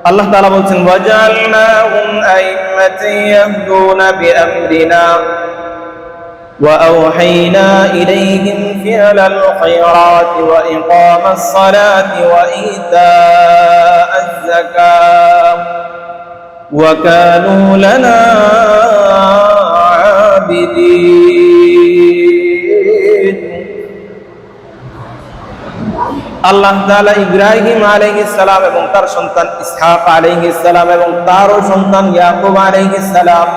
আল্লাহ তাআলা বলছেন ওয়াজআলনাহুম আইম্মাতান ইয়াহদুনা বিআমরিনা ওয়া আওহাইনা ইলাইহিম ফি'লাল খায়রাতি ওয়া ইকামাস সালাতি ওয়া ইতাআজ যাকাত ওয়া কানু লানা আবিদিন। আল্লাহ তাআলা ইব্রাহিম আলাইহিস সালাম এবং তার সন্তান ইসহাক আলাইহিস সালাম এবং তারও সন্তান ইয়াকুব আলাইহিস সালাম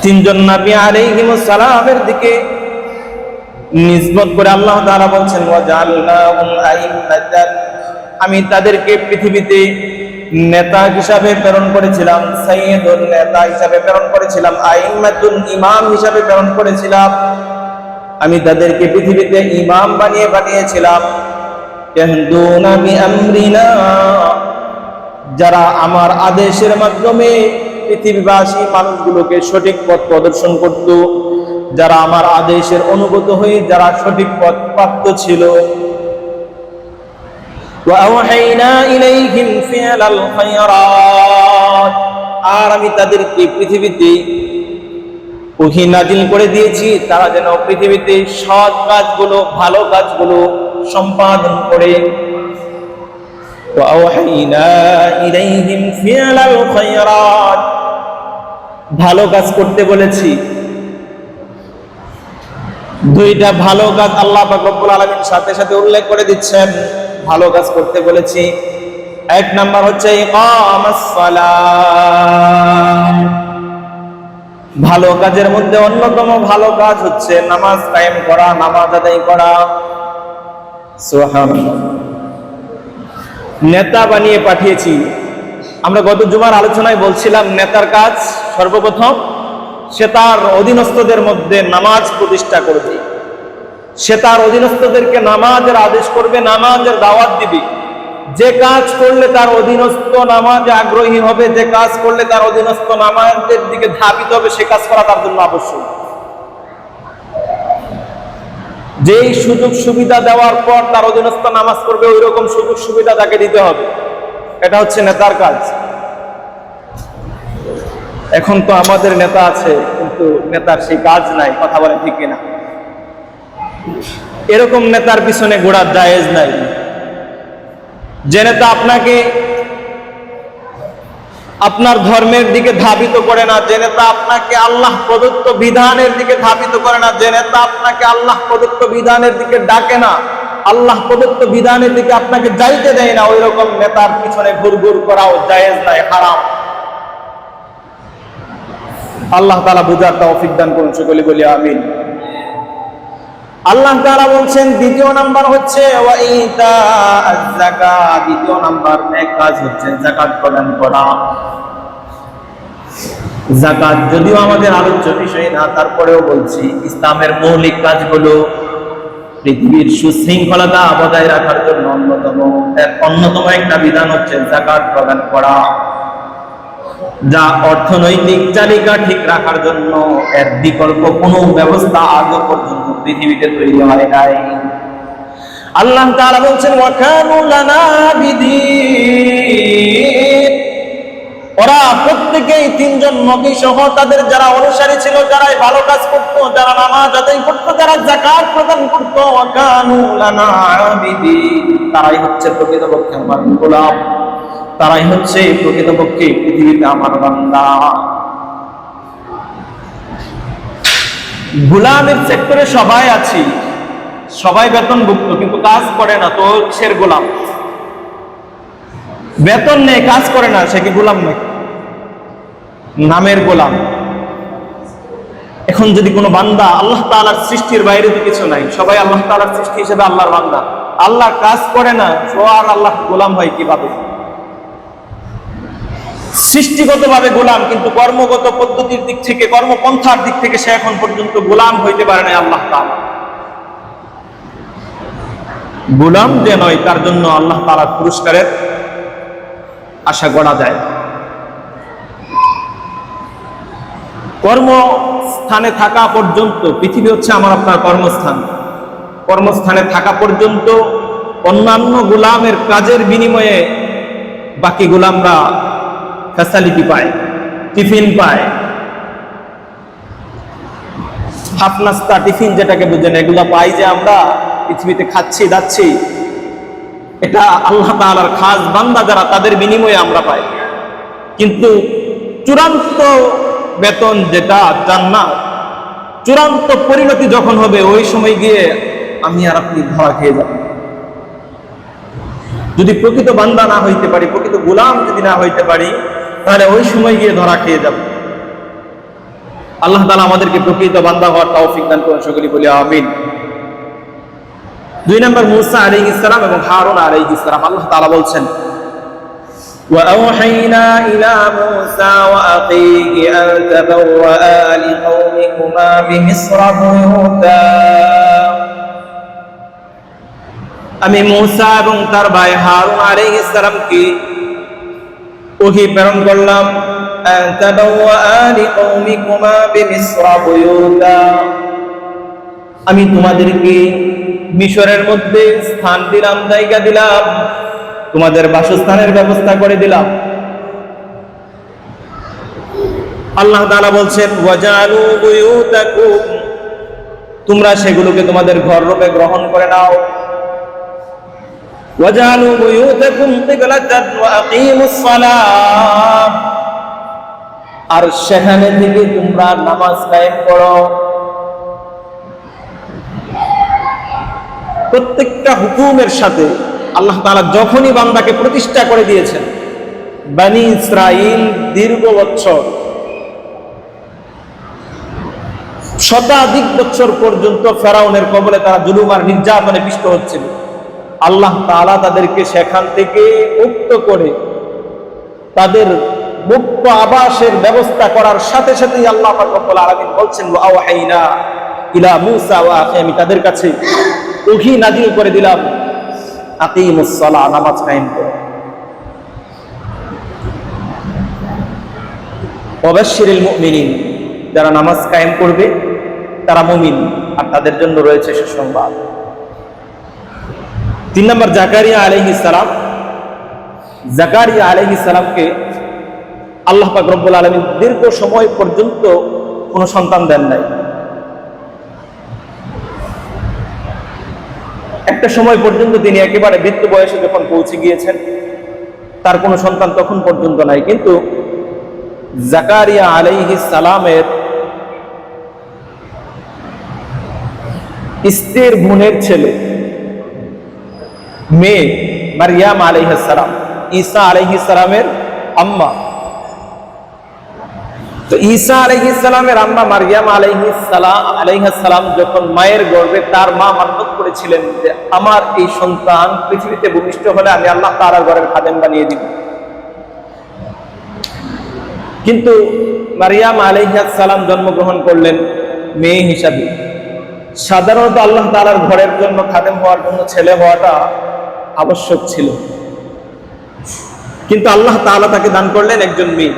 তিনজন নবী আলাইহিমুস সালামের দিকে নিসবত করে আল্লাহ তাআলা বলছেন ওয়াজআলনাহুম আইম্মাতান, আমি তাদেরকে পৃথিবীতে নেতা হিসাবে প্রেরণ করেছিলাম, সাইয়্যিদুন নেতা হিসাবে প্রেরণ করেছিলাম, আইম্মাতুন ইমাম হিসাবে প্রেরণ করেছিলাম। আমি তাদেরকে পৃথিবীতে ইমাম বানিয়েছিলাম। ইয়াহদুনা বিআমরিনা, যারা আমার আদেশের মাধ্যমে পৃথিবীবাসী মানুষগুলোকে সঠিক পথ প্রদর্শন করত, যারা আমার আদেশের অনুগত হয়ে যারা সঠিক পথ প্রাপ্ত ছিল। ওয়া আওহাইনা ইলাইহিম ফি'লাল খায়রাত, আর আমি তাদেরকে পৃথিবীতে ওহী নাজিল করে দিয়েছি তারা যেন পৃথিবীতে সৎ কাজগুলো ভালো কাজগুলো সম্পাদন করে। ওয়া আওহাইনা ইলাইহিম ফি'লাল খায়রাত, ভালো কাজ করতে বলেছি। দুইটা ভালো কাজ আল্লাহ পাক রব্বুল আলামিন সাথে সাথে উল্লেখ করে দিচ্ছেন, ভালো কাজ করতে বলেছি। এক নাম্বার হচ্ছে ইকামাস সালাত, ভালো কাজের মধ্যে অন্যতম ভালো কাজ হচ্ছে নামাজ কায়েম করা, নামাজ আদায় করা। সুবহানাল্লাহ। নেতা বানিয়ে পাঠিয়েছি। আমরা গত জুমার আলোচনায় বলছিলাম নেতার কাজ সর্বপ্রথম সে তার অধীনস্থদের মধ্যে নামাজ প্রতিষ্ঠা করবে, সে তার অধীনস্থদেরকে নামাজের আদেশ করবে, নামাজের দাওয়াত দিবে। যে কাজ করলে তার অধীনস্থ নামাজে আগ্রহী হবে, যে কাজ করলে তার অধীনস্থ নামাজের দিকে ধাবিত হবে, সে কাজ করা তার জন্য আবশ্যক। যেই সুযোগ সুবিধা দেওয়ার পর তার অধীনস্থ নামাজ করবে, ওই রকম সুযোগ সুবিধা তাকে দিতে হবে। এটা হচ্ছে নেতার কাজ। এখন তো আমাদের নেতা আছে কিন্তু নেতার সেই কাজ নাই, কথা বলে ঠিক কিনা? এরকম নেতার পিছনে ঘোরার জায়েজ নাই। যে নেতা আপনাকে আপনার ধর্মের দিকে ধাবিত করে না, যে নেতা আপনাকে আল্লাহ প্রদত্ত বিধানের দিকে ধাবিত করে না, যে নেতা আপনাকে আল্লাহ প্রদত্ত বিধানের দিকে ডাকে না, আল্লাহ প্রদত্ত বিধানের দিকে আপনাকে যাইতে দেয় না, ওই রকম নেতার পিছনে ঘুরঘুর করাও জায়েজ নাই, হারাম। আল্লাহ তাআলা বুঝার তৌফিক দান করুন, সকলে বলি আমিন। আল্লাহ তাআলা বলছেন দ্বিতীয় নাম্বার হচ্ছে ওয়া ইতাআজ যাকাত, দ্বিতীয় নাম্বার এক কাজ হচ্ছে যাকাত প্রদান করা। যাকাত যদিও আমাদের আলোচ্য বিষয় না, তারপরেও বলছি ইসলামের মৌলিক কাজগুলো পৃথিবীর সুশৃঙ্খলতা বজায় রাখার জন্য অন্যতম একটা বিধান হচ্ছে যাকাত প্রদান করা, যা অর্থনৈতিক চালিকা ঠিক রাখার জন্য এর বিকল্প কোনো ব্যবস্থা আজ পর্যন্ত পৃথিবীতে তৈরি হয় নাই। আল্লাহ তাআলা বলছেন ওয়া কানু লানা আবিদিন, ওরা প্রত্যেকেই তিনজন নবী সহ তাদের যারা অনুসারী ছিল, যারা ভালো কাজ করতো, যারা নামাজ আদায় করতো, যারা যাকাত প্রদান করতো, ওয়া কানু লানা আবিদিন, তারাই হচ্ছে প্রকৃতপক্ষে আমার গোলাম, তারাই হচ্ছে প্রকৃতপক্ষে পৃথিবীতে আমার বান্দা। গোলামের সেক্টরে সবাই আছি, সবাই বেতনভুক্ত কিন্তু কাজ করে না, তো কিসের গোলাম? বেতন নেই, কাজ করে না, সে কি গোলাম নাকি? নামের গোলাম। এখন যদি কোনো বান্দা আল্লাহ তাআলার সৃষ্টির বাইরে তো কিছু নাই, সবাই আল্লাহ তাআলার সৃষ্টি হিসেবে আল্লাহর বান্দা, আল্লাহ কাজ করে না, তো আর আল্লাহ গোলাম হয় কিভাবে? সৃষ্টিগতভাবে গোলাম, কিন্তু কর্মগত পদ্ধতির দিক থেকে, কর্মপন্থার দিক থেকে সে এখন পর্যন্ত গোলাম হইতে পারে না আল্লাহ তাআলা। গোলাম যে নয় তার জন্য আল্লাহ তাআলার পুরস্কারের আশা করা যায়। কর্মস্থানে থাকা পর্যন্ত, পৃথিবী হচ্ছে আমার আপনার কর্মস্থান, কর্মস্থানে থাকা পর্যন্ত অন্যান্য গোলামের কাজের বিনিময়ে বাকি গোলামরা ফ্যাসিলিটি পায়, টিফিন পায়, হাফ নাস্তা টিফিন যেটাকে বুঝেন, এগুলো পাই যে আমরা পৃথিবীতে খাচ্ছি যাচ্ছি, এটা আল্লাহ তাআলার খাস বান্দা যারা তাদের বিনিময়ে আমরা পাই। কিন্তু চূড়ান্ত বেতন যেটা জান্নাত, চূড়ান্ত পরিণতি যখন হবে ওই সময় গিয়ে আমি আর আপনি ধরা খেয়ে যাব। যদি প্রকৃত বান্দা না হইতে পারি, প্রকৃত গোলাম যদি না হইতে পারি, তাহলে ওই সময় গিয়ে ধরা খেয়ে যাব। আল্লাহ তাআলা আমাদেরকে প্রকৃত বান্দা হওয়ার তৌফিক দান করুন, সকলেই বলি আমিন। 2 নম্বর মূসা আলাইহিস সালাম এবং হারুন আলাইহিস সালাম। আল্লাহ তাআলা বলছেন وأوحينا إلى موسى وأخيه أن تبوأ لقومكما بمصر بيوتا। আমি মূসা এবং তার ভাই হারুন আলাইহিস সালামকে ওহী প্রেরণ করলাম, أن تبوأ لقومكما بمصر بيوتا। আমি তোমাদেরকে মিশরের মধ্যে স্থান দিলাম, জায়গা দিলাম, তোমাদের বাসস্থানের ব্যবস্থা করে দিলাম। আল্লাহ তাআলা বলছেন ওয়াজালু বুয়ুতাকুম, তোমরা সেগুলোকে তোমাদের ঘর রূপে গ্রহণ করে নাও। ওয়াজালু বুয়ুতাকুম কিবলাতান ওয়া আকিমুস সালাহ, আর সেখানে থেকে তোমরা নামাজ কায়েম করো। প্রত্যেকটা হুকুমের সাথে আল্লাহ তাআলা যখনই বান্দাকে প্রতিষ্ঠা করে দিয়েছেন, বনি ইসরাইল দীর্ঘ বছর, শতাধিক বছর পর্যন্ত ফেরাউনের কবলে তারা জুলুম আর নির্যাতনে পিষ্ট হচ্ছিল। আল্লাহ তাআলা তাদেরকে সেখান থেকে মুক্ত করে তাদের মুক্ত আবাসের ব্যবস্থা করার সাথে সাথেই আল্লাহ পাক রব্বুল আলামিন বলছেন ওয়াহাইনা ইলা মূসা ওয়া আখি, আমি তাদের কাছে ওহী নাযিল করে দিলাম, আকিমুস সালাহ, নামাজ কায়েম করো। ওয়াবাশশিরিল মুমিনিন, যারা নামাজ কায়েম করবে তারা মুমিন, আর তাদের জন্য রয়েছে সুসংবাদ। 3 নম্বর জাকারিয়া আলাইহিস সালাম। জাকারিয়া আলাইহিস সালামকে আল্লাহ পাক রব্বুল আলামিন দীর্ঘ সময় পর্যন্ত কোনো সন্তান দেন নাই। একটা সময় পর্যন্ত তিনি একেবারে বৃদ্ধ বয়সে যখন পৌঁছে গিয়েছেন, তার কোনো সন্তান তখন পর্যন্ত নাই। কিন্তু জাকারিয়া আলাইহিস সালামের স্ত্রীর বোনের ছেলে, মেয়ে মারইয়াম আলাইহিস সালাম, ঈসা আলাইহিস সালামের আম্মা। তো ঈসা আলাইহিস সালামের আম্মা মারইয়াম আলাইহিস সালাম যখন মায়ের গর্ভে, তার মা মান্নত করেছিলেন যে আমার এই সন্তান পৃথিবীতে ভূমিষ্ঠ হলে আমি আল্লাহ তাআলার ঘরের খাদেম বানিয়ে দিব। কিন্তু মারইয়াম আলাইহিস সালাম জন্মগ্রহণ করলেন মেয়ে হিসাবে। সাধারণত আল্লাহ তাআলার ঘরের জন্য খাদেম হওয়ার জন্য ছেলে হওয়াটা আবশ্যক ছিল, কিন্তু আল্লাহ তাআলা তাকে দান করলেন একজন মেয়ে।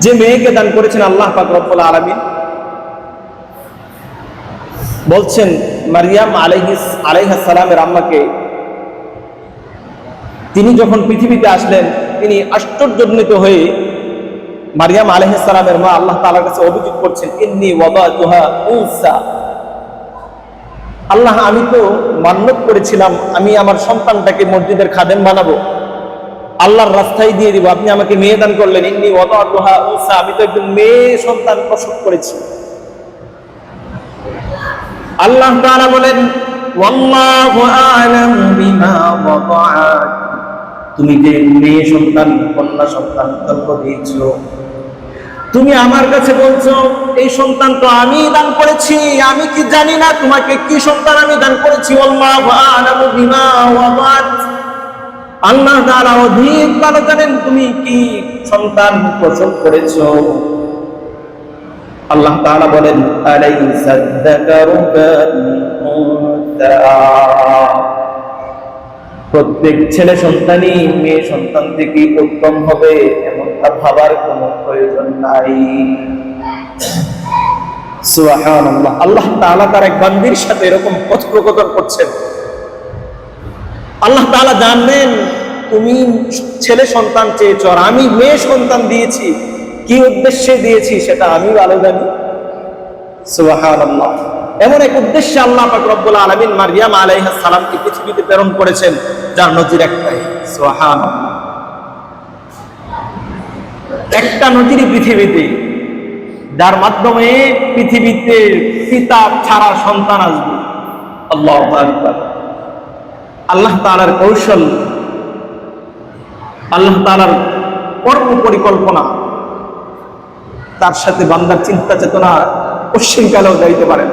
যে মেয়েকে দান করেছেন আল্লাহ পাক রব্বুল আলামিন বলছেন মারইয়াম আলাইহিস সালামের আম্মাকে, তিনি যখন পৃথিবীতে আসলেন তিনি আশ্চর্যান্বিত হয়ে মারইয়াম আলাইহিস সালামের মা আল্লাহ তাআলার কাছে অভিযোগ করছেন, ইন্নী ওয়াদাতুহা উনসা, আল্লাহ আমি তো মান্নত করেছিলাম আমি আমার সন্তানটাকে মসজিদের খাদেম বানাবো, আল্লাহর রাস্তায় দিয়ে দিব, আপনি আমাকে মেয়ে দান করলেন। ইন্নী ওয়াদাতুহা উনসা, আমি তো একজন মেয়ে সন্তান প্রসব করেছি। আল্লাহ তাআলা বলেন ওয়াল্লাহু আ'লামু বিমা ওয়াদাআত, তুমি যে মেয়ে সন্তান, কন্যা সন্তান জন্ম দিয়েছো, তুমি আমার কাছে বলছো এই সন্তান তো আমি দান করেছি, আমি কি জানি না তোমাকে কি সন্তান আমি দান করেছি? আল্লাহু আ'লামু বিমা ওয়াদাআত, আল্লাহ তাআলা অধিক ভালো জানেন তুমি কি সন্তান প্রসব করেছো। আল্লাহ তাআলা বলেন আলাইসা যাকারু কাল উনসা, প্রত্যেক ছেলে সন্তানই মেয়ে সন্তান থেকে উত্তম হবে এমনটা ভাবার কোনো প্রয়োজন নাই। সুবহানাল্লাহ, আল্লাহ তাআলা তার এক বান্দির সাথে এরকম কথোপকথন করছেন আল্লাহ তাআলা জানেন তুমি ছেলে সন্তান চেয়েছ আর আমি মেয়ে সন্তান দিয়েছি, কি উদ্দেশ্যে দিয়েছি সেটা আমি ভালো জানি। সুবহানাল্লাহ। এমন এক উদ্দেশ্যে আল্লাহ পাক রব্বুল আলামিন মারইয়াম আলাইহিস সালামকে পৃথিবীতে প্রেরণ করেছেন, যার নজির একটাই। সুবহানাল্লাহ। একটা নজিরই পৃথিবীতে, যার মাধ্যমে পৃথিবীতে পিতা ছাড়া সন্তান আসবে। আল্লাহু আকবার। আল্লাহ তাআলার কৌশল, আল্লাহ তাআলার কর্ম পরিকল্পনা, তার সাথে বান্দার চিন্তা চেতনা পশ্চিমকালেও যাইতে পারেন।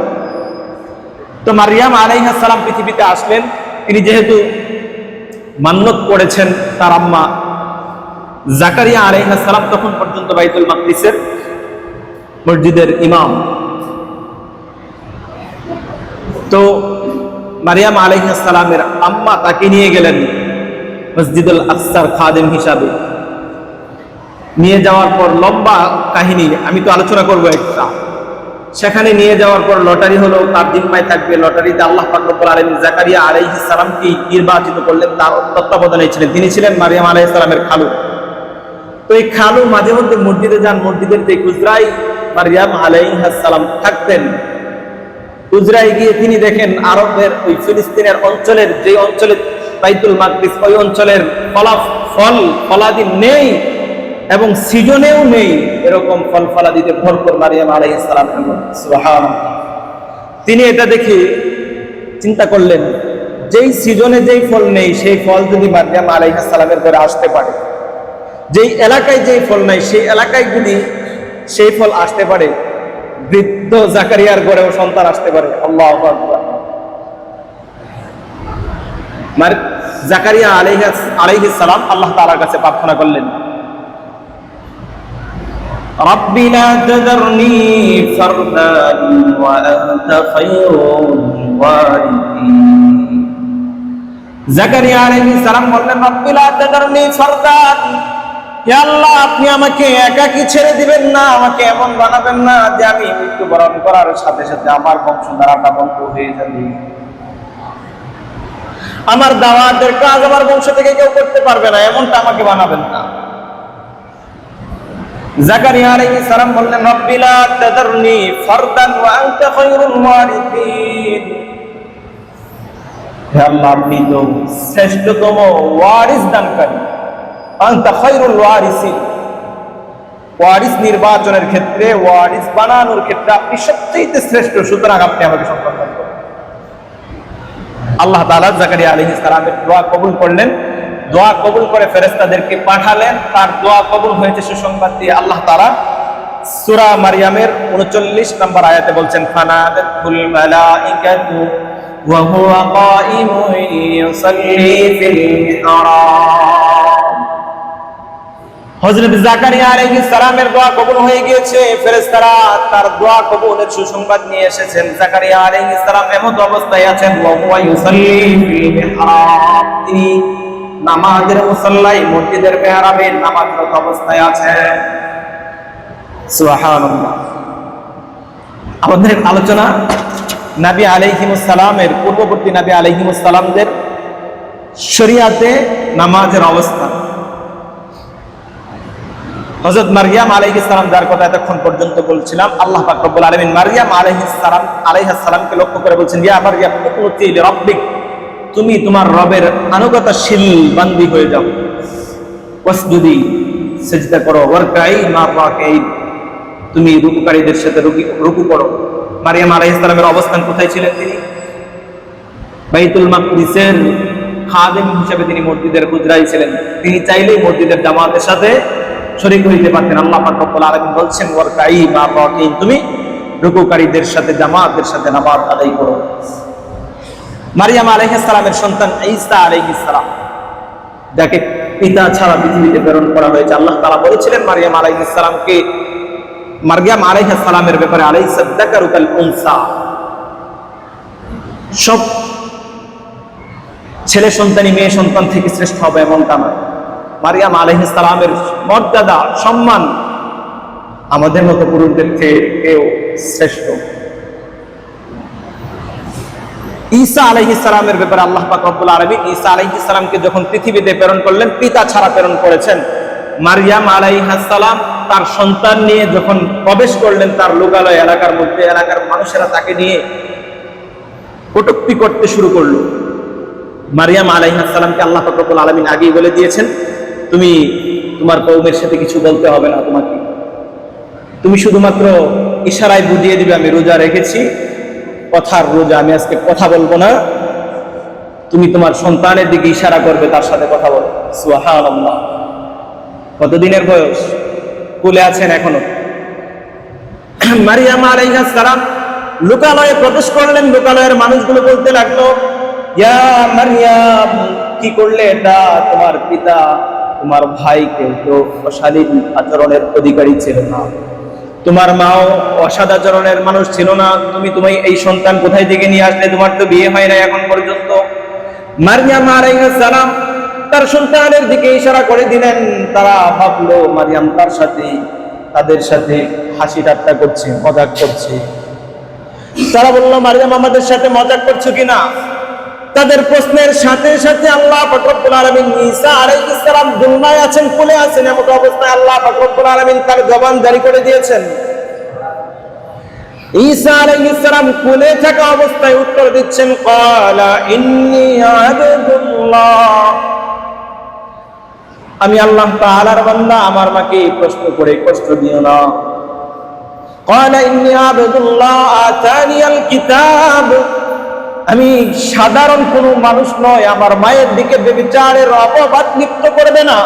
তো মারইয়াম আলাইহিস সালাম পৃথিবীতে আসলেন। তিনি যেহেতু মান্নত করেছেন তার আম্মা জাকারিয়া আলাইহিস সালাম তখন পর্যন্ত বাইতুল মাকদিসের মসজিদের ইমাম। তো মারইয়াম আলাইহিস সালামের আম্মা তাকে নিয়ে গেলেন মসজিদুল আকসার খাদেম হিসাবে। নিয়ে যাওয়ার পর লম্বা কাহিনী, আমি তো আলোচনা করবো একটা। সেখানে নিয়ে যাওয়ার পর লটারি হলো, তার জিম্মায় থাকবে। লটারিতে আল্লাহ পাক রব্বুল আলামিন জাকারিয়া আলাইহিস সালামকে নির্বাচিত করলেন, তার তত্ত্বাবধানে ছিলেন। তিনি ছিলেন মারইয়াম আলাইহিস সালামের খালু। তো এই খালু মাঝে মধ্যে মসজিদে যান। মসজিদের যে হুজরায় মারইয়াম আলাইহিস সালাম থাকতেন, হুজরায় গিয়ে তিনি দেখেন আরবের ওই ফিলিস্তিনের অঞ্চলের, যে অঞ্চলে বাইতুল মাকদিস, ওই অঞ্চলের ফলাদি নেই এবং সিজনেও নেই এরকম ফল ফলাদিতে ভরপুর মারইয়াম আলাইহিস সালাম। সুবহানাল্লাহ। তিনি এটা দেখে চিন্তা করলেন, যেই সিজনে যেই ফল নেই সেই ফল যদি মারইয়াম আলাইহিস সালামের ঘরে আসতে পারে, যেই এলাকায় যেই ফল নাই সেই এলাকায় যদি সেই ফল আসতে পারে, বৃদ্ধ জাকারিয়ার ঘরেও সন্তান আসতে পারে। আল্লাহু আকবার। জাকারিয়া আলাইহিস সালাম আল্লাহ তাআলার কাছে প্রার্থনা করলেন, রাব্বি লা তাযারনি ফারদান ওয়া আনতা খায়রুল ওয়ারিসিন। জাকারিয়া আলাইহিস সালাম বললেন, রাব্বি লা তাযারনি ফারদান, হে আল্লাহ আপনি আমাকে একাকী ছেড়ে দিবেন না, আমাকে এমন বানাবেন না যে আমি মৃত্যুবরণ করার সাথে সাথে আমার বংশধারাটা বন্ধ হয়ে যাবে। আমার দাওয়াতের কাজ আমার বংশ থেকে কেউ করতে পারবে না, এমনটা আমাকে বানাবেন না। জাকারিয়া আলাইহিস সালাম বললেন, রাব্বি লা তাযারনি ফারদান ওয়া আনতা খায়রুল ওয়ারিসিন। হে আল্লাহ আপনি তো শ্রেষ্ঠতম ওয়ারিস দানকারী। আনতা খায়রুল ওয়ারিসিন, ওয়ারিস নির্বাচনের ক্ষেত্রে, ওয়ারিস বানানোর ক্ষেত্রে আপনি সবচেয়ে শ্রেষ্ঠ, সুতরাং আপনি আমাকে সন্তান দান করুন। আল্লাহ তাআলা জাকারিয়া আলাইহিস সালামের দোয়া কবুল করলেন। দোয়া কবুল করে ফেরেশতাদেরকে পাঠালেন। তার দোয়া কবুল হয়েছে সুসংবাদ দিয়ে আল্লাহ তাআলা সূরা মারইয়ামের 39 নম্বর আয়াতে বলছেন, ফানাদাতুল মালাইকাতু ওয়া হুয়া কাইমুন ইউসাল্লি ফিল মিহরাব। হযরত জাকারিয়া আলাইহিস সালামের দোয়া কবুল হয়ে গিয়েছে। ফেরেশতারা তার দোয়া কবুলের সুসংবাদ নিয়ে এসেছেন। জাকারিয়া আলাইহিস সালাম এমন অবস্থায় আছেন, ওয়া হুয়া ইউসাল্লি ফিল মিহরাব, তিনি নামাজের মুসাল্লায় মসজিদের মেহরাবে নামাজরত অবস্থায় আছেন। সুবহানাল্লাহ। আমাদের আলোচনা নবী আলাইহিস সালামের পূর্ববর্তী নবী আলাইহিস সালামদের শরিয়াতে নামাজের অবস্থা। হযরত মারইয়াম আলাইহিস সালাম, যার কথা এতক্ষণ পর্যন্ত বলছিলাম, আল্লাহ পাক রব্বুল আলামিন মারইয়াম আলাইহিস সালামকে লক্ষ্য করে বলছেন, ইয়া মারইয়াম কুনতি লিরাব্বিক, তুমি তোমার রবের আনুগত্যশীল বান্দী হয়ে যাও। ওয়াসজুদি, সিজদা করো। ওয়ারকাই মা রাকিঈন, তুমি রুকুকারীদের সাথে রুকু করো। মারইয়াম আলাইহিস সালামের অবস্থান কোথায় ছিলেন? তিনি বাইতুল মাকদিসের খাদেম হিসেবে তিনি মসজিদের হুজরায় ছিলেন। তিনি চাইলেই মসজিদের জামাতের সাথে শরীক হইতে পারতেন। আল্লাহ পাক রব্বুল আলামিন বলছেন, ওয়ারকাই মা রাকিঈন, তুমি রুকুকারীদের সাথে জামাতের সাথে নামাজ আদায় করো। মারইয়াম আলাইহিস সালামের সন্তান ঈসা আলাইহিস সালাম, যাকে পিতা ছাড়া পৃথিবীতে প্রেরণ করা হয়েছে, আল্লাহ তাআলা বলেছিলেন মারইয়াম আলাইহিস সালামকে, মারইয়াম আলাইহিস সালামের ব্যাপারে, আলাইসা যাকারু কাল উনসা, সব ছেলে সন্তানই মেয়ে সন্তান থেকে শ্রেষ্ঠ হবে এমনটা নয়। মারইয়াম আলাইহিস সালামের মর্যাদা, সম্মান আমাদের মতো পুরুষদের চেয়েও শ্রেষ্ঠ। ঈসা আলাইহিস সালামের ব্যাপারে আল্লাহ পাক রব্বুল আলামিন ঈসা আলাইহিস সালামকে যখন পৃথিবীতে প্রেরণ করলেন, পিতা ছাড়া প্রেরণ করেছেন। মারইয়াম আলাইহাস সালাম তার সন্তান নিয়ে যখন প্রবেশ করলেন তার লোকালয় এলাকার মধ্যে, এলাকার মানুষেরা তাকে নিয়ে কটূক্তি করতে শুরু করলো। মারইয়াম আলাইহাস সালামকে আল্লাহ পাক রব্বুল আলামিন আগেই বলে দিয়েছেন, তুমি তোমার কওমের সাথে কিছু বলতে হবে না, তুমি শুধুমাত্র ইশারায় বুঝিয়ে দিবে আমি রোজা রেখেছি, কথার রোজা, আমি আজকে কথা বলবো না, তুমি তোমার সন্তানের দিকে ইশারা করবে, তার সাথে কথা বলবে। সুবহানাল্লাহ। কতদিনের বয়স? কোলে আছেন এখনো। মারইয়াম আলাইহিস সালাম লোকালয়ে প্রবেশ করলেন। লোকালয়ের মানুষগুলো বলতে লাগলো, ইয়া মারইয়াম, কি করলে এটা? তোমার পিতা, তোমার ভাই কেউ তো অশালীন আচরণের অধিকারী ছিল না, তোমার মাও অসদাচরণের মানুষ ছিল না, তুমি এই সন্তান কোথায় থেকে নিয়ে আসলে? তোমার তো বিয়ে হয় না এখন পর্যন্ত। মারইয়াম আলাইহিস সালাম তার সন্তানের দিকে ইশারা করে দিলেন। তারা ভাবলো মারইয়াম তাদের সাথে হাসি ঠাট্টা করছে, মজাক করছে। তারা বললো, মারইয়াম আমাদের সাথে মজাক করছো কিনা? তাদের প্রশ্নের সাথে সাথে আল্লাহ পাক রব্বুল আলামিন ঈসা আলাইহিস সালাম দুনিয়ায় আছেন, কোলে আছেন, এমন অবস্থায় আল্লাহ পাক রব্বুল আলামিন তার জবান জারি করে দিয়েছেন। ঈসা আলাইহিস সালাম কোলে থাকা অবস্থায় উত্তর দিচ্ছেন, ক্বালা ইন্নী আবদুল্লাহ, আমি আল্লাহ তাআলার বান্দা, আমার মাকে প্রশ্ন করে কষ্ট দিও না। ক্বালা ইন্নী আবদুল্লাহ আতানিয়াল কিতাব, আমি সাধারণ কোনো মানুষ নয়, আমার মায়ের দিকে ব্যভিচারের অপবাদ লিপ্ত করবে না।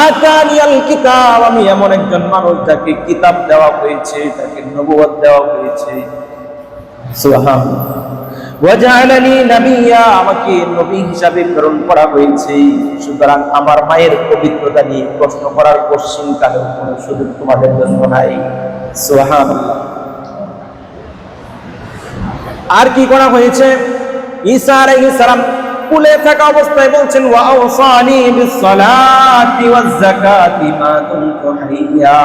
আতানিয়াল কিতাব, আমি এমন একজন মানুষ যাকে কিতাব দেওয়া হয়েছে, তাকে নবুয়ত দেওয়া হয়েছে। সুবহানাল্লাহ। ওয়াজআলানি নাবিয়্যা, আমাকে নবী হিসাবে প্রেরণ করা হয়েছে। সুতরাং আমার মায়ের পবিত্রতা নিয়ে প্রশ্ন করার কোশ্চিনকালেও কোনো সুযোগ তোমাদের জন্য নাই। সুবহানাল্লাহ। আর কি করা হয়েছে? ঈসা আলাইহিস সালাম কুলে থাকা অবস্থায় বলছেন, ওয়া আওসানি বিসসালাতি ওয়াজ যাকাতি মা দুমতু হাইয়া,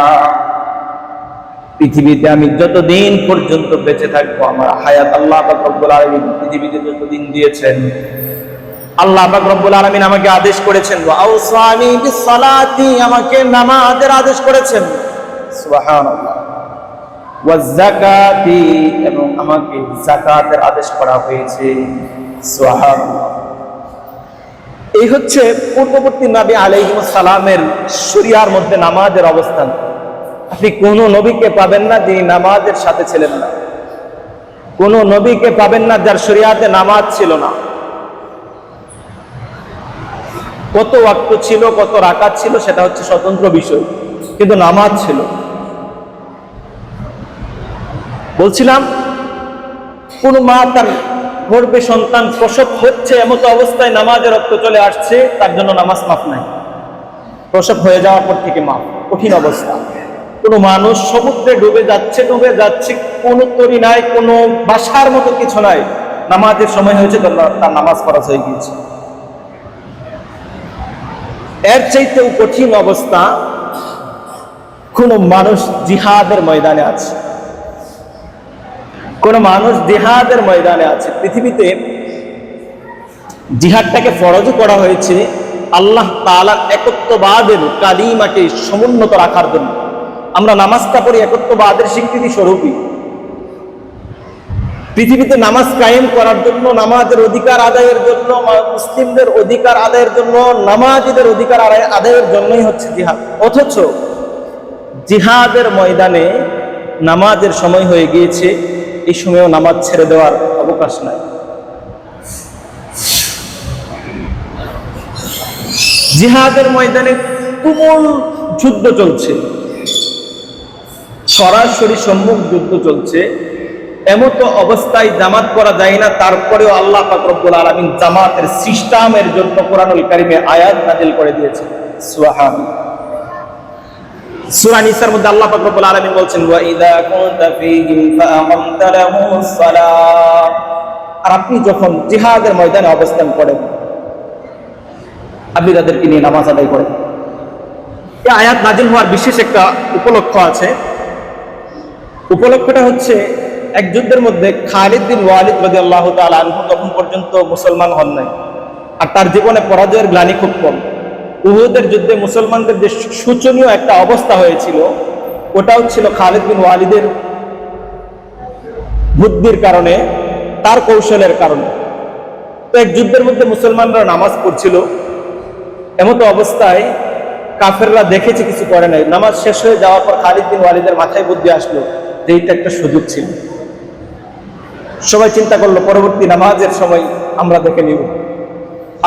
পৃথিবীতে আমি যতদিন পর্যন্ত বেঁচে থাকবো, আমার হায়াত আল্লাহ পাক রব্বুল আলামিন পৃথিবীতে যতদিন দিয়েছেন, আল্লাহ পাক রব্বুল আলামিন আমাকে আদেশ করেছেন, ওয়া আওসানি বিসসালাতি, আমাকে নামাজের আদেশ করেছেন। সুবহানাল্লাহ। ওয়াজ যাকাতি, এবং আমাকে যাকাতের আদেশ করা হয়েছে। সুবহানাল্লাহ। এই হচ্ছে পূর্ববর্তী নবী আলাইহিস সালামের শরিয়ার মধ্যে নামাজের অবস্থান। আপনি কোন নবীকে পাবেন না যিনি নামাজের সাথে ছিলেন না, কোন নবীকে পাবেন না যার শরিয়াতে নামাজ ছিল না। কত ওয়াক্ত ছিল, কত রাকাত ছিল, সেটা হচ্ছে স্বতন্ত্র বিষয়, কিন্তু নামাজ ছিল। বলছিলাম, কোন মা তার গর্ভে সন্তান প্রসব হচ্ছে, এমত অবস্থায় নামাজের রক্ত চলে আসছে, তার জন্য নামাজ মাফ নাই। প্রসব হয়ে যাওয়ার পর থেকে মাফ, কঠিন অবস্থা। কোন মানুষ সমুদ্রে ডুবে যাচ্ছে, কোনো তরি নাই, কোনো বাসার মতো কিছু নাই, নামাজের সময় হয়েছে, তার নামাজ ফরজ হয়ে গিয়েছে। এর চাইতেও কঠিন অবস্থা, কোন মানুষ জিহাদের ময়দানে আছে, কোন মানুষ জিহাদের ময়দানে আছে। পৃথিবীতে জিহাদটাকে ফরজ করা হয়েছে আল্লাহ তাআলার একত্ববাদের কালিমাকে সমুন্নত রাখার জন্য। আমরা নামাজটা পড়ি একত্ববাদের স্বীকৃতি স্বরূপই। পৃথিবীতে নামাজ কায়েম করার জন্য, নামাজের অধিকার আদায়ের জন্য, মুসলিমদের অধিকার আদায়ের জন্য, নামাজীদের অধিকার আদায়ের জন্যই হচ্ছে জিহাদ। অথচ জিহাদের ময়দানে নামাজের সময় হয়ে গিয়েছে, এই সময়ও নামাজ ছেড়ে দেওয়ার অবকাশ নাই। জিহাদের ময়দানে তুমুল যুদ্ধ চলছে, সরাসরি সম্মুখ যুদ্ধ চলছে। এমত অবস্থায় জামাত করা যায় না, তারপরেও আল্লাহ পাক রব্বুল আলামিন জামাতের সিস্টেমের জন্য কোরআনুল কারীমে আয়াত নাযিল করে দিয়েছেন। সুবহানাল্লাহ। সূরা নিসার মধ্যে আল্লাহ পাক রব্বুল আলামিন বলছেন, ওয়া ইযা কুনতা ফীহিম ফাআকামতা লাহুমুস সালাত, আর আপনি যখন জিহাদের ময়দানে অবস্থান করেন, আপনি তাদেরকে নিয়ে নামাজ আদায় করেন। এই আয়াত নাযিল হওয়ার বিশেষ একটা উপলক্ষ আছে। উপলক্ষটা হচ্ছে এক যুদ্ধের মধ্যে খালিদ বিন ওয়ালিদ রাদিয়াল্লাহু তাআলা আনহু তখন পর্যন্ত মুসলমান হন নাই, আর তার জীবনে পরাজয়ের গ্লানি খুব কম। উহুদের যুদ্ধে মুসলমানদের যে শোচনীয় একটা অবস্থা হয়েছিল, ওটাও ছিল খালিদ বিন ওয়ালিদের বুদ্ধির কারণে, তার কৌশলের কারণে। তো এক যুদ্ধের মধ্যে মুসলমানরা নামাজ পড়ছিল, এমতো অবস্থায় কাফেররা দেখেছে কিছু করে নাই। নামাজ শেষ হয়ে যাওয়ার পর খালিদ বিন ওয়ালিদের মাথায় বুদ্ধি আসলো যে এইটা একটা সুযোগ ছিল। সবাই চিন্তা করলো পরবর্তী নামাজের সময় আমরা দেখে নিব।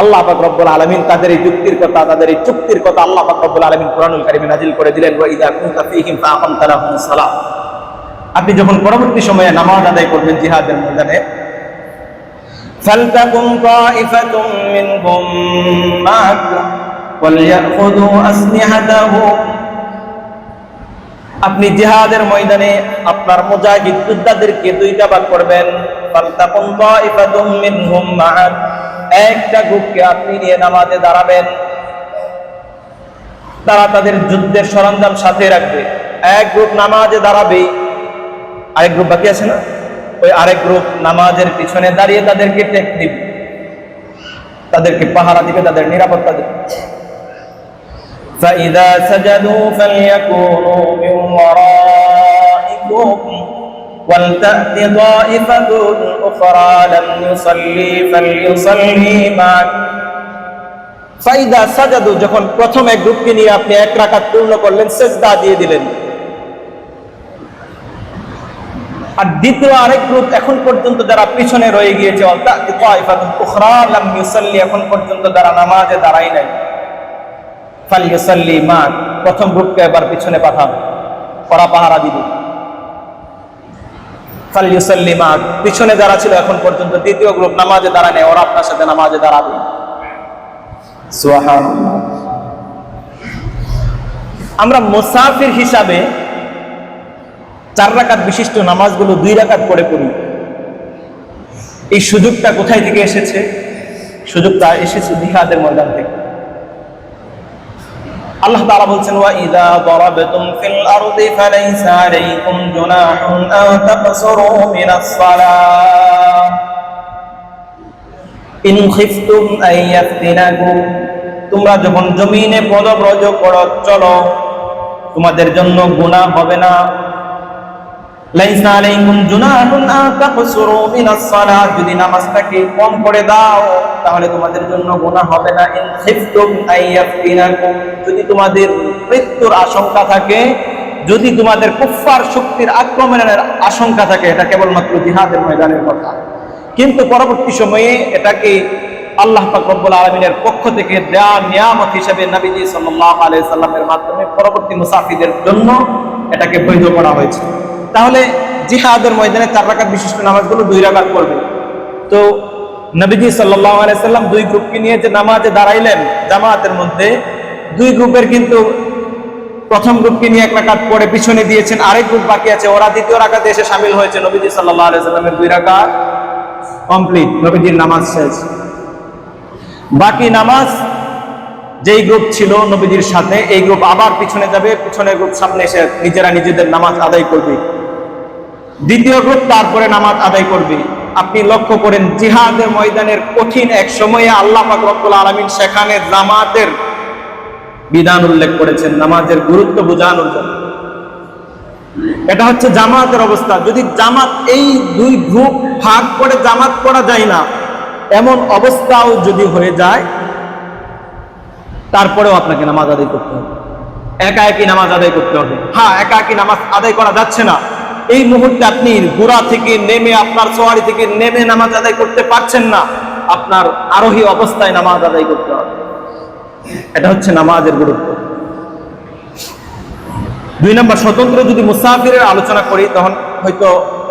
আল্লাহ পাক রব্বুল আলামিন তাদের এই যুক্তির কথা, তাদের এই চুক্তির কথা আল্লাহ পাক রব্বুল আলামিন কুরআনুল কারীমে নাজিল করে দিলেন, ওয়া ইযা কুনতা ফীহিম ফাআকামতা লাহুমুস সালাহ। আপনি যখন পরবর্তী সময়ে নামাজ আদায় করবেন জিহাদের ময়দানে, ফালতাকুম তাইফাতুম মিনহুম মা'াকা ওয়ালইয়াখুযু আসলিহাতাহুম। আপনি জিহাদের ময়দানে আপনার মুজাহিদ যোদ্ধাদেরকে দুইটা ভাগ করবেন। ফালতাকুম তাইফাতুম মিনহুম মা'াক, একটা গ্রুপকে আপনি নিয়ে নামাজে দাঁড়াবেন, তারা তাদের যুদ্ধের সরঞ্জাম সাথে রাখবে। এক গ্রুপ নামাজে দাঁড়াবে, আরেক গ্রুপ বাকি আছে না, ওই আরেক গ্রুপ নামাজের পিছনে দাঁড়িয়ে তাদেরকে টেক দিবে, তাদেরকে পাহারা দিবে, তাদের নিরাপত্তা দিবে। فَإِذَا سَجَدُوا فَلْيَكُونُوا مِنْ وَرَائِكُمْ وَلْتَأْتِ طَائِفَةٌ أُخْرَى لَمْ يُصَلُّوا فَلْيُصَلُّوا مَعَكَ। فَإِذَا سَجَدُوا, যখন প্রথম এক গ্রুপকে নিয়ে আপনি এক রাকাত পূর্ণ করলেন, সিজদা দিয়ে দিলেন, আর দ্বিতীয় আরেক গ্রুপ এখন পর্যন্ত যারা পিছনে রয়ে গিয়েছে, ওয়ালতা'তি তাইফাতুন উখরা লাম ইউসাল্লি, এখন পর্যন্ত যারা নামাজে দাঁড়ায় নাই, ফালইউসাল্লি মা'ক, প্রথম গ্রুপকে এবার পিছনে পাঠান, ওরা পাহারা দিবে। ফালইউসাল্লি মা'ক, পিছনে যারা ছিল এখন পর্যন্ত দ্বিতীয় গ্রুপ নামাজে দাঁড়ায় নাই, ওরা আপনার সাথে নামাজে দাঁড়াবে। সুবহানাল্লাহ। আমরা মুসাফির হিসাবে 4 রাকাত বিশিষ্ট নামাজগুলো 2 রাকাত করে পড়ি। এই সুযোগটা কোথায় থেকে এসেছে? সুযোগটা এসেছে জিহাদের ময়দান থেকে। আল্লাহ তাআলা বলছেন, ওয়া ইযা দারাবতুম ফিল আরদি ফালাইসা আলাইকুম জুনাহুন আও তাকসুরু মিনাস সালাহ ইন খিফতুম আন ইয়াফতিনাকুম। তোমরা যখন জমিনে পদব্রজ করো, চলো, তোমাদের জন্য গুনাহ হবে না। লাইসা আলাইকুম জুনাহুন আন তাকসুরু মিনাস সালাহ, যদি নামাজটাকে কম করে দাও তাহলে তোমাদের জন্য গুনাহ হবে না। ইন খিফতুম আন ইয়াফতিনাকুম, যদি তোমাদের মৃত্যুর আশঙ্কা থাকে, যদি তোমাদের কুফফার শক্তির আক্রমণের আশঙ্কা থাকে, এটা কেবলমাত্র জিহাদের ময়দানের কথা। কিন্তু পরবর্তী সময়ে এটাকে আল্লাহ পাক রব্বুল আলামিনের পক্ষ থেকে দেয়া নিয়ামত হিসেবে নবীজি সাল্লাল্লাহু আলাইহি সাল্লামের মাধ্যমে পরবর্তী মুসাফিরদের জন্য এটাকে বৈধ করা হয়েছে। তাহলে জিহাদের ময়দানে 4 রাকাত বিশিষ্ট নামাজগুলো 2 রাকাত করবে। তো নবীজি সাল্লাল্লাহু আলাইহি সাল্লাম 2 গ্রুপকে নিয়ে যে নামাজে দাঁড়াইলেন জামাতের মধ্যে, 2 গ্রুপের কিন্তু প্রথম গ্রুপকে নিয়ে 1 রাকাত পড়ে পিছনে দিয়েছেন, আরেক গ্রুপ বাকি আছে, ওরা দ্বিতীয় রাকাতে এসে শামিল হয়েছে। নবীজি সাল্লাল্লাহু আলাইহি সাল্লামের 2 রাকাত কমপ্লিট, নবীজির নামাজ শেষ। বাকি নামাজ যেই গ্রুপ ছিল নবীজির সাথে, এই গ্রুপ আবার পিছনে যাবে, পিছনের গ্রুপ সামনে এসে নিজেরা নিজেদের নামাজ আদায় করবে, দ্বিতীয় গ্রুপ তারপরে নামাজ আদায় করবে। আপনি লক্ষ্য করেন জিহাদের ময়দানের কঠিন এক সময়ে আল্লাহ পাক রব্বুল আলামিন সেখানে জামাতের বিধান উল্লেখ করেছেন, নামাজের গুরুত্ব বোঝানোর জন্য। এটা হচ্ছে জামাতের অবস্থা। যদি জামাত, এই 2 গ্রুপ ভাগ করে জামাত করা যায় না, এমন অবস্থাও যদি হয়ে যায়, তারপরেও আপনাকে নামাজ আদায় করতে হবে, একা একই নামাজ আদায় করতে হবে। হ্যাঁ, একা একই নামাজ আদায় করা যাচ্ছে না, এই মুহূর্তে আপনি ঘোড়া থেকে নেমে, আপনার সওয়ারি থেকে নেমে নামাজ আদায় করতে পারছেন না, আপনার আরোহী অবস্থায় নামাজ আদায় করতে হবে। এটা হচ্ছে নামাজের গুরুত্ব। 2 নম্বর, স্বতন্ত্র যদি মুসাফিরের আলোচনা করি তখন হয়তো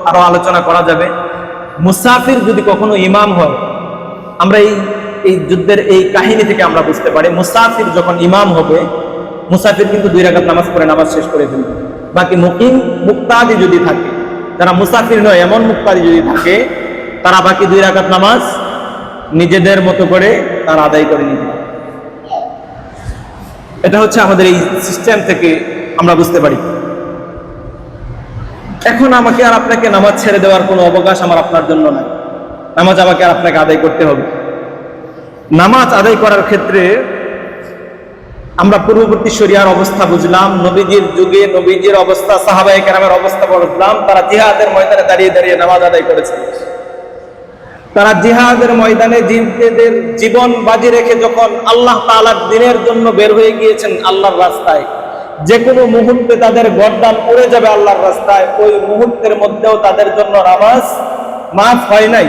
আরো আলোচনা করা যাবে। মুসাফির যদি কখনো ইমাম হয়, আমরা এই যুদ্ধের এই কাহিনী থেকে আমরা বুঝতে পারি, মুসাফির যখন ইমাম হবে, মুসাফির কিন্তু 2 রাকাত নামাজ পড়ে নামাজ শেষ করে ফেলবে। বাকি মুকিম মুক্তাদি যদি থাকে, যারা মুসাফির নয় এমন মুক্তাদি যদি থাকে, তারা বাকি 2 রাকাত নামাজ নিজেদের মতো করে তারা আদায় করে নিবে। এটা হচ্ছে আমাদের এই সিস্টেম থেকে আমরা বুঝতে পারি। এখন আমাকে আর আপনাকে নামাজ ছেড়ে দেওয়ার কোনো অবকাশ আমার আপনার জন্য নাই। নামাজ আমাকে আর আপনাকে আদায় করতে হবে। নামাজ আদায় করার ক্ষেত্রে আমরা পূর্ববর্তী শরিয়ার অবস্থা বুঝলাম, নবীজির যুগে নবীজির অবস্থা, সাহাবায়ে কেরামের অবস্থা বুঝলাম। তারা জিহাদের ময়দানে দাঁড়িয়ে দাঁড়িয়ে নামাজ আদায় করেছে। তারা জিহাদের ময়দানে জিনদের জীবন বাজি রেখে যখন আল্লাহ তাআলার দ্বীনের জন্য বের হয়ে গিয়েছেন আল্লাহর রাস্তায়, যে কোনো মুহূর্তে তাদের গর্দান উড়ে যাবে আল্লাহর রাস্তায়, ওই মুহূর্তের মধ্যেও তাদের জন্য নামাজ মাফ হয় নাই।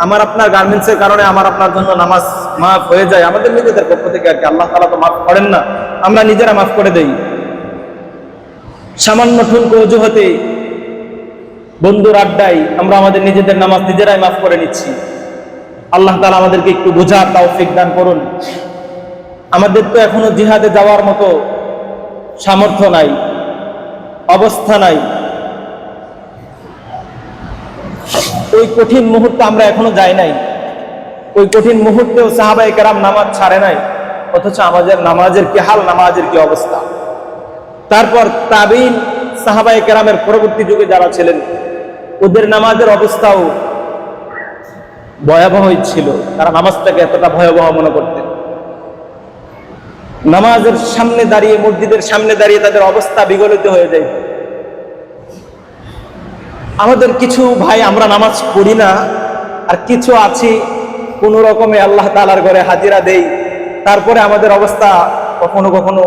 আমার আপনার গার্মেন্টসের কারণে আমার আপনার জন্য নামাজ মাফ হয়ে যায় আমাদের নিজেদের পক্ষ থেকে আর কি। আল্লাহ তাআলা তো মাফ করেন না, আমরা নিজেরা মাফ করে দেই। সামান্য ঠুনকো অজুহাতে, বন্ধুর আড্ডায় আমরা আমাদের নিজেদের নামাজ নিজেরাই মাফ করে নিচ্ছি। আল্লাহ তাআলা আমাদেরকে একটু বোঝার তৌফিক দান করুন। আমাদের তো এখনো জিহাদে যাওয়ার মতো সামর্থ্য নাই, অবস্থা নাই। ওই কঠিন মুহূর্তে আমরা এখনো যাই নাই। ওই কঠিন মুহূর্তেও সাহাবায়ে কেরাম নামাজ ছাড়ে নাই, অথচ আমাদের নামাজের কি হাল, নামাজের কি অবস্থা। তারপর তাবিঈন সাহাবায়ে কেরামের পরবর্তী যুগে যারা ছিলেন, ওদের নামাজের অবস্থাও ভয়াবহই ছিল। তারা নামাজটাকে এতটা ভয়াবহ মনে করতেন। নামাজের সামনে দাঁড়িয়ে, মসজিদের সামনে দাঁড়িয়ে তাদের অবস্থা বিগলিত হয়ে যায়। আমাদের কিছু ভাই আমরা নামাজ পড়ি না, আর কিছু আছি কোন রকমে আল্লাহ তাআলার ঘরে হাজিরা দেই, তারপরে আমাদের অবস্থা কখনো কখনো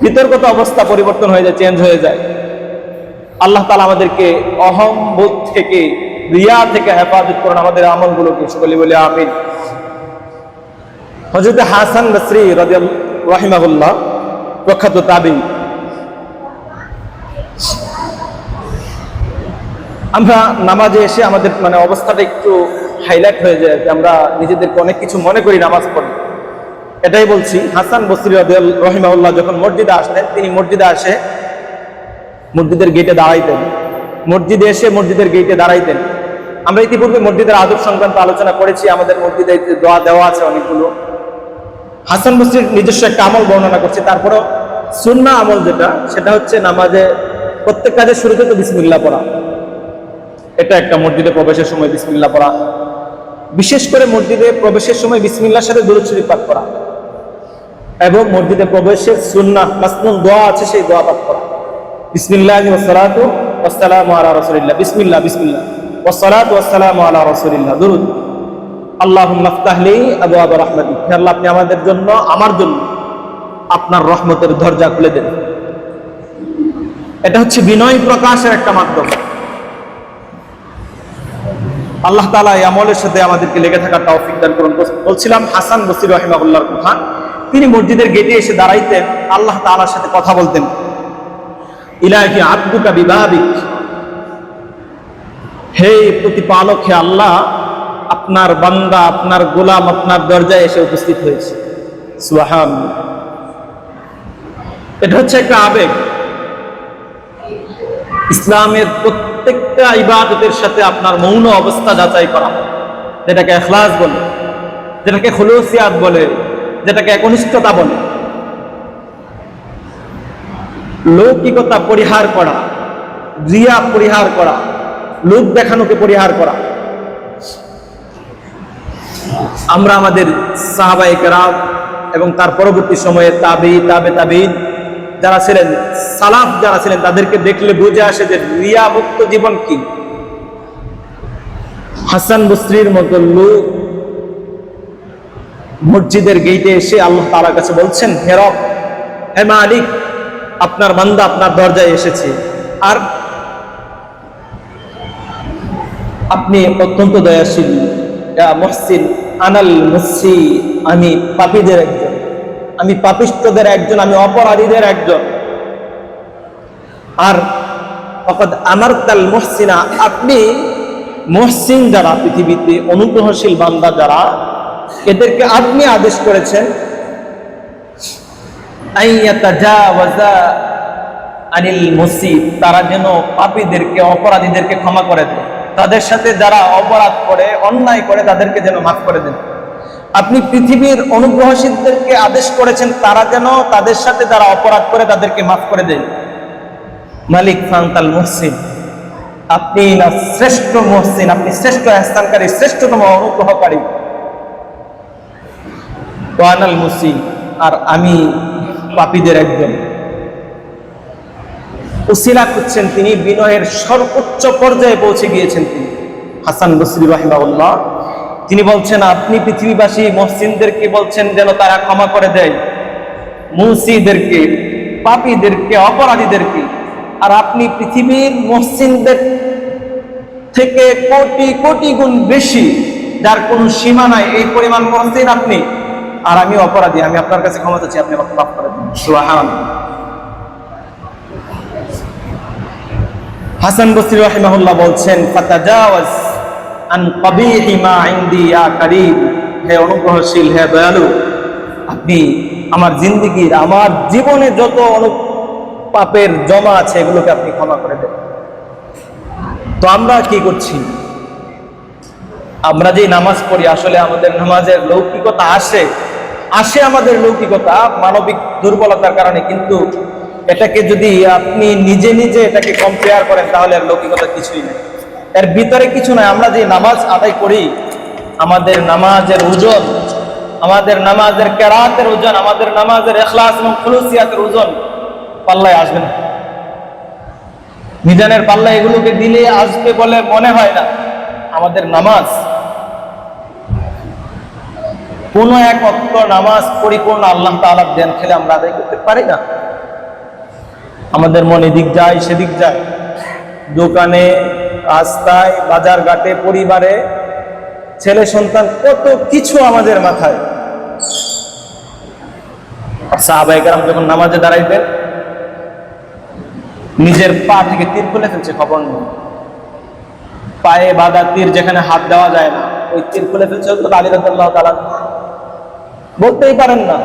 বিতর্কত অবস্থা পরিবর্তন হয়ে যায়, চেঞ্জ হয়ে যায়। আল্লাহ তাআলা আমাদেরকে অহংবোধ থেকে, রিয়া থেকে হেফাজত করুন, আমাদের আমলগুলোকে সকলে বলে আমিন। হযরত হাসান বসরি রাহিমাহুল্লাহ, প্রখ্যাত তাবিঈ, আমরা নামাজে এসে আমাদের অবস্থাটা একটু হাইলাইট হয়ে যায়, যে আমরা নিজেদেরকে অনেক কিছু মনে করি নামাজ পড়ে। এটাই বলছি, হাসান বসরি রাহিমাহুল্লাহ যখন মসজিদে আসতেন, তিনি মসজিদে আসে মসজিদের গেটে দাঁড়াইতেন। মসজিদে এসে মসজিদের গেটে দাঁড়াইতেন। আমরা ইতিপূর্বে মসজিদের আদব সংক্রান্ত আলোচনা করেছি, আমাদের মসজিদে দোয়া দেওয়া আছে অনেকগুলো। হাসান বসরির নিজস্ব একটা আমল বর্ণনা করছি। তারপরেও সুন্নাহ আমল যেটা, সেটা হচ্ছে নামাজে প্রত্যেক কাজের শুরুতে তো বিসমিল্লাহ পড়া। এটা একটা, মসজিদে প্রবেশের সময় বিসমিল্লাহ পড়া, বিশেষ করে মসজিদে প্রবেশের সময় বিসমিল্লাহর সাথে দুরূদ শরীফ পাঠ করা, এবং মসজিদে প্রবেশের সুন্নাহ মাসনুন দোয়া আছে, সেই দোয়া পাঠ করা। বিসমিল্লাহি ওয়াসসালাতু ওয়াসসালামু আলা রাসূলিল্লাহ, বিসমিল্লাহ বিসমিল্লাহ ওয়াসসালাতু ওয়াসসালামু আলা রাসূলিল্লাহ, দুরূদ। আল্লাহুম্মা ইফতাহ লি আবওয়াব রাহমাতিক, হে আল্লাহ আপনি আমাদের জন্য, আমার জন্য আপনার রহমতের দরজা খুলে দেন। এটা হচ্ছে বিনয় প্রকাশের একটা মাধ্যম। আল্লাহ তাআলা এই আমলের সাথে আমাদেরকে লেগে থাকার তৌফিক দান করুন। বলছিলাম হাসান বসরি রাহিমাহুল্লাহর কথা। তিনি মসজিদের গেটে এসে দাঁড়াইতেন, আল্লাহ তাআলার সাথে কথা বলতেন। ইলাহি আবদুকা বিবাবিক, হে প্রতিপালক, হে আল্লাহ, আপনার বান্দা, আপনার গোলাম আপনার দরজায় এসে উপস্থিত হয়েছে। সুবহানাল্লাহ। এটা হচ্ছে একটা আবেগ। ইসলামের প্রত্যেকটা ইবাদতের সাথে আপনার মৌন অবস্থা যাচাই করা, যেটাকে ইখলাস বলে, যেটাকে খুলুসিয়াত বলে, যেটাকে একনিষ্ঠতা বলে। লৌকিকতা পরিহার করা, রিয়া পরিহার করা, লোক দেখানোকে পরিহার করা। আমরা আমাদের সাহাবায়ে কেরাম এবং তার পরবর্তী সময়ে তাবি তাবিঈন যারা ছিলেন, সালাফ যারা ছিলেন, তাদেরকে দেখলে বুঝে আসে যে রিয়া মুক্ত জীবন কি। হাসান বসরির মতো লোক মসজিদের গেটে এসে আল্লাহ তাআলার কাছে বলছেন, হে রব, হে মালিক, আপনার বান্দা আপনার দরজায় এসেছে, আর আপনি অত্যন্ত দয়াশীল। ইয়া মুহসিন আনাল মুসি, আমি পাপীদের একজন, আমি পাপিষ্ঠদের একজন, আমি অপরাধীদের একজন। আর ফাকাদ আমারতাল মুহসিনা, আপনি মুহসিন যারা, পৃথিবীতে অনুগ্রহশীল বান্দা যারা, এদেরকে আপনি আদেশ করেছেন আইয়াতাজাওয়াজা আনিল মুসিব, তারা যেন পাপীদেরকে, অপরাধীদেরকে ক্ষমা করে দেয়। তাদের সাথে যারা অপরাধ করে, অন্যায় করে, তাদেরকে যেন মাফ করে দেন। আপনি পৃথিবীর অনুগ্রহশীলদেরকে আদেশ করেছেন তারা যেন তাদের সাথে যারা অপরাধ করে তাদেরকে মাফ করে দেন। মালিক ফান্তাল মুহসিন, আপনি না শ্রেষ্ঠ মুহসিন, আপনি শ্রেষ্ঠ ইহসানকারী, শ্রেষ্ঠতম অনুগ্রহকারী। ওয়ানাল মুসি, আর আমি পাপীদের একজন। উসিলা করছেন তিনি, বিনয়ের সর্বোচ্চ পর্যায়ে পৌঁছে গিয়েছেন তিনি। হাসান বসরি রাহিমাহুল্লাহ তিনি বলছেন, আপনি পৃথিবীবাসী মুহসিনদেরকে বলছেন যেন তারা ক্ষমা করে দেয় মুসিদেরকে, পাপীদেরকে, অপরাধীদেরকে, আর আপনি পৃথিবীর মুহসিনদের থেকে কোটি কোটি গুণ বেশি, যার কোনো সীমা নাই, এই পরিমাণ মুহসিন আপনি, আর আমি অপরাধী, আমি আপনার কাছে ক্ষমা চাচ্ছি, আপনি আমাকে মাফ করে দিন। সুবহানাল্লাহ। হাসান বসরি রাহিমাহুল্লাহ বলছেন, ফাতাজাওয়াজ আন কবিহি মা ইনদি ইয়া কারীম, হে অনুগ্রহশীল, হে দয়ালু, আপনি আমার জিন্দেগীর, আমার জীবনে যত পাপের জমা আছে এগুলোকে আপনি ক্ষমা করে দেন। তো আমরা কি করছি? আমরা যে নামাজ পড়ি, আসলে আমাদের নামাজের লৌকিকতা আসে আমাদের লৌকিকতা মানবিক দুর্বলতার কারণে, কিন্তু এটাকে যদি আপনি নিজে নিজে এটাকে কম্পেয়ার করেন তাহলে আর লৌকিকতা কিছুই নেই, এর ভিতরে কিছু নাই। আমরা যে নামাজ আদায় করি, আমাদের নামাজের ওজন, আমাদের নামাজের কেরাতের ওজন, আমাদের নামাজের ইখলাস এবং খুলুসিয়াতের ওজন পাল্লায় আসবে না। মিজানের পাল্লা এগুলোকে দিলে আসবে বলে মনে হয় না। আমাদের নামাজ, কোন এক ওয়াক্ত নামাজ পরিপূর্ণ আল্লাহ তাআলার দেন খেলে আমরা আদায় করতে পারি না। আমাদের মনে দিক যায়, সেদিক যায়, দোকানে, রাস্তায়, বাজার ঘাটে, পরিবারে, ছেলে সন্তান, কত কিছু আমাদের মাথায়। সাহাবায়ে কেরাম যখন নামাজে দাঁড়াইতেন, নিজের পা থেকে তীর খুলে ফেলছে খবর নেই, পায়ে বাঁধা তীর যেখানে হাত দেওয়া যায় না, ওই তীর খুলে ফেলছে। আলী রাদিয়াল্লাহু তাআলা বলতেই পারেন না,